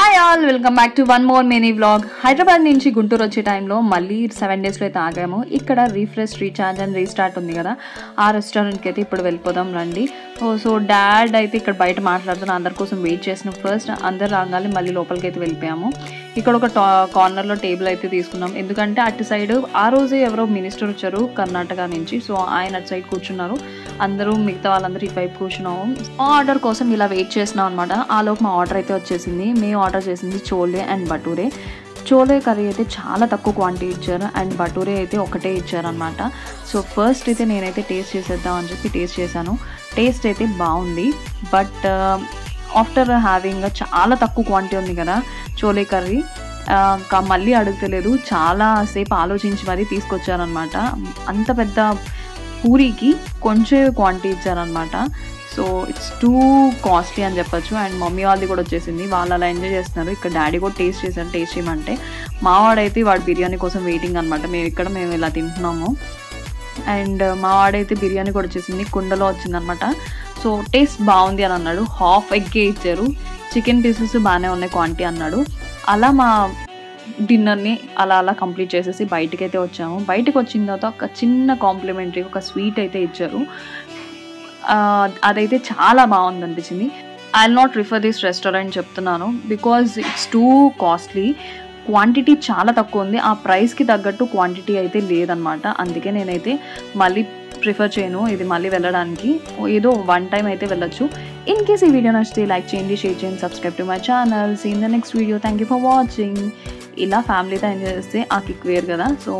Hi all, welcome back to one more mini vlog. Hyderabad నుంచి గుంటూరు వచ్చే టైంలో మళ్ళీ 7 డేస్లో అయితే ఆగాము. ఇక్కడ రీఫ్రెష్, రీఛార్జ్ అండ్ రీస్టార్ట్ ఉంది కదా, ఆ రెస్టారెంట్కి అయితే ఇప్పుడు వెళ్ళిపోదాం రండి. సో డాడ్ అయితే ఇక్కడ బయట మాట్లాడుతున్నా, అందరి కోసం వెయిట్ చేసిన. ఫస్ట్ అందరు రాగానే మళ్ళీ లోపలికి అయితే వెళ్ళిపోయాము. ఇక్కడ ఒక కార్నర్లో టేబుల్ అయితే తీసుకున్నాం, ఎందుకంటే అటు సైడ్ ఆ రోజే ఎవరో మినిస్టర్ వచ్చారు కర్ణాటక నుంచి. సో ఆయన అటు సైడ్ కూర్చున్నారు, అందరూ మిగతా వాళ్ళందరూ ఈ వైపు కూర్చున్నాము. ఆర్డర్ కోసం ఇలా వెయిట్ చేసినాం అనమాట. ఆలోపు మా ఆర్డర్ అయితే వచ్చేసింది. మేము ఆర్డర్ చేసింది చోలే అండ్ బటూరే. చోలే కర్రీ అయితే చాలా తక్కువ క్వాంటిటీ ఇచ్చారు అండ్ బటూరే అయితే ఒకటే ఇచ్చారనమాట. సో ఫస్ట్ అయితే నేనైతే టేస్ట్ చేసేద్దాం అని చెప్పి టేస్ట్ చేశాను. టేస్ట్ అయితే బాగుంది, బట్ ఆఫ్టర్ హ్యావింగ్ చాలా తక్కువ క్వాంటిటీ ఉంది కదా చోలే కర్రీ, మళ్ళీ అడుగుతలేదు, చాలాసేపు ఆలోచించి మరీ తీసుకొచ్చారనమాట. అంత పెద్ద పూరీకి కొంచెం క్వాంటిటీ ఇచ్చారనమాట. సో ఇట్స్ టూ కాస్ట్లీ అని చెప్పొచ్చు. అండ్ మమ్మీ వాళ్ళది కూడా వచ్చేసింది, వాళ్ళు అలా ఎంజాయ్ చేస్తున్నారు. ఇక్కడ డాడీ కూడా టేస్ట్ చేశారు. టేస్ట్ చేయమంటే మావాడైతే వాడు బిర్యానీ కోసం వెయిటింగ్ అనమాట. మేము ఇలా తింటున్నాము. అండ్ మా వాడైతే బిర్యానీ కూడా వచ్చేసింది, కుండలో వచ్చిందనమాట. సో టేస్ట్ బాగుంది అని అన్నాడు. హాఫ్ ఎగ్గే ఇచ్చారు, చికెన్ పీసెస్ బాగానే ఉన్నాయి క్వాంటిటీ అన్నాడు. అలా మా డిన్నర్ని అలా కంప్లీట్ చేసేసి బయటకు అయితే వచ్చాము. బయటకు వచ్చిన తర్వాత ఒక చిన్న కాంప్లిమెంటరీ ఒక స్వీట్ అయితే ఇచ్చారు. అదైతే చాలా బాగుంది అనిపించింది. I will not refer this restaurant చెప్తున్నాను, because it's too costly. Quantity చాలా తక్కువ ఉంది, ఆ ప్రైస్కి తగ్గట్టు క్వాంటిటీ అయితే లేదనమాట. అందుకే నేనైతే మళ్ళీ ప్రిఫర్ చేయను ఇది మళ్ళీ వెళ్ళడానికి. ఏదో వన్ టైం అయితే వెళ్ళొచ్చు. ఇన్ కేస్ ఈ వీడియో నచ్చితే లైక్ చేయండి, షేర్ చేయండి, subscribe to my channel. See in the next video. Thank you for watching. ఇలా ఫ్యామిలీతో ఎంజాయ్ చేస్తే ఆ కిక్ వేరు కదా. So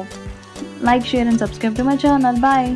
like, share and subscribe to my channel. Bye.